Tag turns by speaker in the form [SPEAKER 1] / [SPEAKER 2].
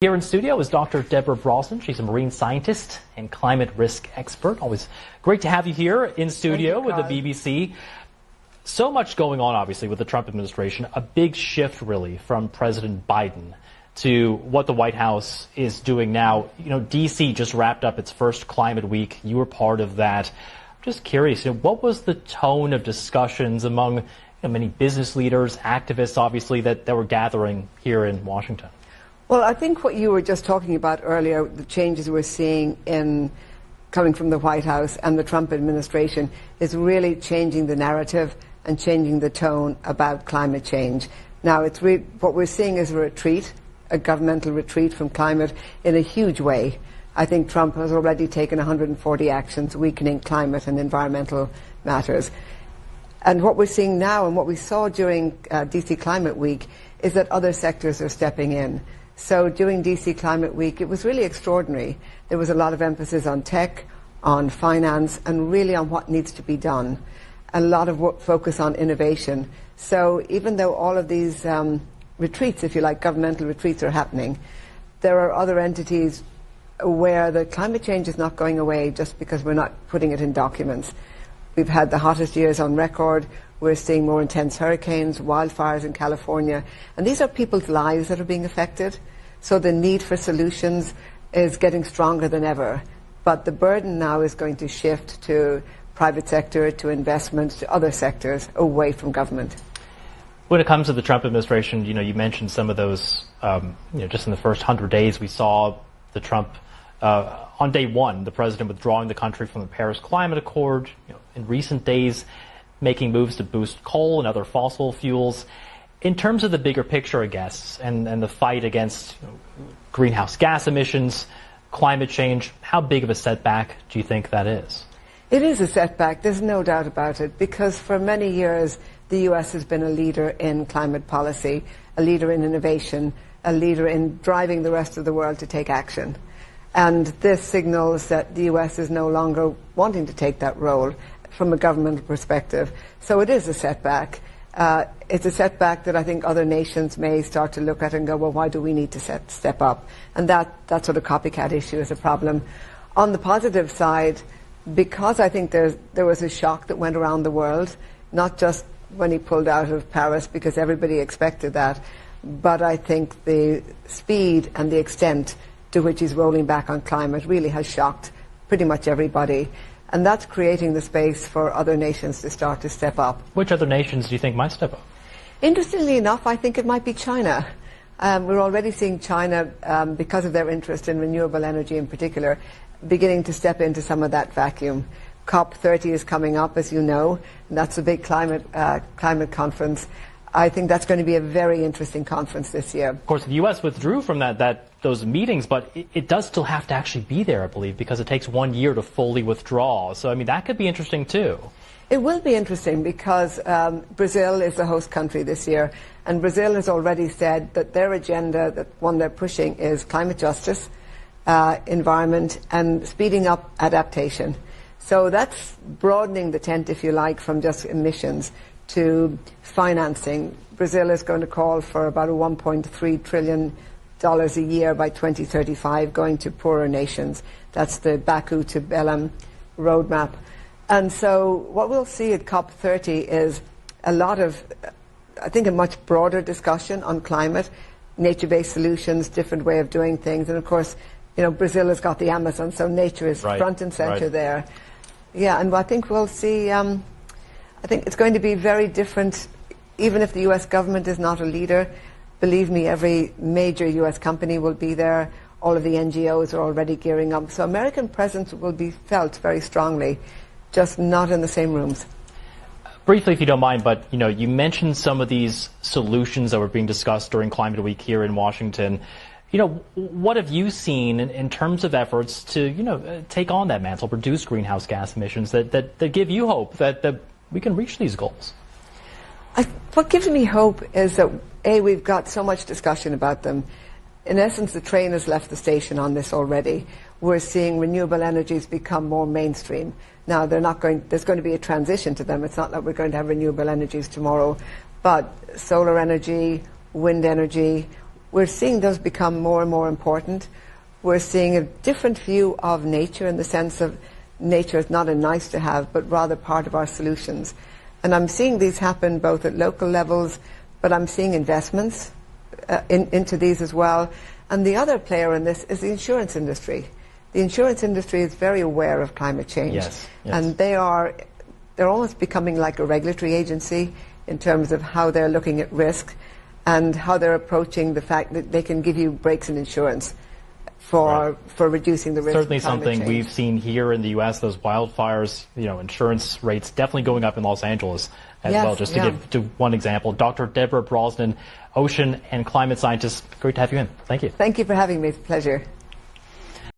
[SPEAKER 1] Here in studio is Dr. Deborah Brosnan. She's a marine scientist and climate risk expert. Always great to have you here in studio with the BBC. So much going on, obviously, with the Trump administration. A big shift, really, from President Biden to what the White House is doing now. You know, D.C. just wrapped up its first climate week. You were part of that. I'm just curious, what was the tone of discussions among many business leaders, activists, obviously, that were gathering here in Washington?
[SPEAKER 2] Well, I think what you were just talking about earlier, the changes we're seeing coming from the White House and the Trump administration, is really changing the narrative and changing the tone about climate change. Now, what we're seeing is a governmental retreat from climate in a huge way. I think Trump has already taken 140 actions weakening climate and environmental matters. And what we're seeing now and what we saw during DC Climate Week is that other sectors are stepping in. So during DC Climate Week, it was really extraordinary. There was a lot of emphasis on tech, on finance, and really on what needs to be done. A lot of focus on innovation. So even though all of these retreats, if you like, governmental retreats are happening, there are other entities where the climate change is not going away just because we're not putting it in documents. We've had the hottest years on record. We're seeing more intense hurricanes, wildfires in California. And these are people's lives that are being affected. So the need for solutions is getting stronger than ever. But the burden now is going to shift to private sector, to investment, to other sectors, away from government.
[SPEAKER 1] When it comes to the Trump administration, you mentioned some of those, just in the first 100 days, we saw the Trump, on day one, the president withdrawing the country from the Paris Climate Accord. In recent days, making moves to boost coal and other fossil fuels. In terms of the bigger picture, I guess, and the fight against greenhouse gas emissions, climate change, how big of a setback do you think that is?
[SPEAKER 2] It is a setback, there's no doubt about it, because for many years the US has been a leader in climate policy, a leader in innovation, a leader in driving the rest of the world to take action. And this signals that the US is no longer wanting to take that role from a governmental perspective. So it is a setback. It's a setback that I think other nations may start to look at and go, well, why do we need to step up? And that sort of copycat issue is a problem. On the positive side, because I think there was a shock that went around the world, not just when he pulled out of Paris, because everybody expected that, but I think the speed and the extent to which he's rolling back on climate really has shocked pretty much everybody. And that's creating the space for other nations to start to step up.
[SPEAKER 1] Which other nations do you think might step up?
[SPEAKER 2] Interestingly enough, I think it might be China. We're already seeing China, because of their interest in renewable energy in particular, beginning to step into some of that vacuum. COP30 is coming up, as you know, and that's a big climate conference. I think that's going to be a very interesting conference this year.
[SPEAKER 1] Of course, the U.S. withdrew from those meetings, but it does still have to actually be there, I believe, because it takes 1 year to fully withdraw. So, that could be interesting, too.
[SPEAKER 2] It will be interesting because Brazil is the host country this year, and Brazil has already said that their agenda, that one they're pushing, is climate justice, environment, and speeding up adaptation. So that's broadening the tent, if you like, from just emissions to financing. Brazil is going to call for about a $1.3 trillion a year by 2035 going to poorer nations. That's the Baku to Belém roadmap. And so what we'll see at COP30 is a lot of, I think, a much broader discussion on climate, nature-based solutions, different way of doing things. And of course, Brazil has got the Amazon, so nature is front and center there. Yeah, and I think we'll see, I think it's going to be very different, even if the US government is not a leader. Believe me, every major US company will be there. All of the NGOs are already gearing up. So American presence will be felt very strongly, just not in the same rooms.
[SPEAKER 1] Briefly, if you don't mind, but you mentioned some of these solutions that were being discussed during Climate Week here in Washington. What have you seen in terms of efforts to, take on that mantle, reduce greenhouse gas emissions that give you hope that we can reach these goals?
[SPEAKER 2] What gives me hope is that, we've got so much discussion about them. In essence, the train has left the station on this already. We're seeing renewable energies become more mainstream. Now, there's going to be a transition to them. It's not that we're going to have renewable energies tomorrow, but solar energy, wind energy, we're seeing those become more and more important. We're seeing a different view of nature in the sense of nature is not a nice to have, but rather part of our solutions. And I'm seeing these happen both at local levels, but I'm seeing investments into these as well. And the other player in this is the insurance industry. The insurance industry is very aware of climate change.
[SPEAKER 1] Yes.
[SPEAKER 2] And they're almost becoming like a regulatory agency in terms of how they're looking at risk and how they're approaching the fact that they can give you breaks in insurance for reducing the risk.
[SPEAKER 1] Certainly
[SPEAKER 2] of climate
[SPEAKER 1] something
[SPEAKER 2] change.
[SPEAKER 1] we've seen here in the U.S. Those wildfires, insurance rates definitely going up in Los Angeles as well. Just to give to one example, Dr. Deborah Brosnan, ocean and climate scientist. Great to have you in. Thank you.
[SPEAKER 2] Thank you for having me. It's a pleasure.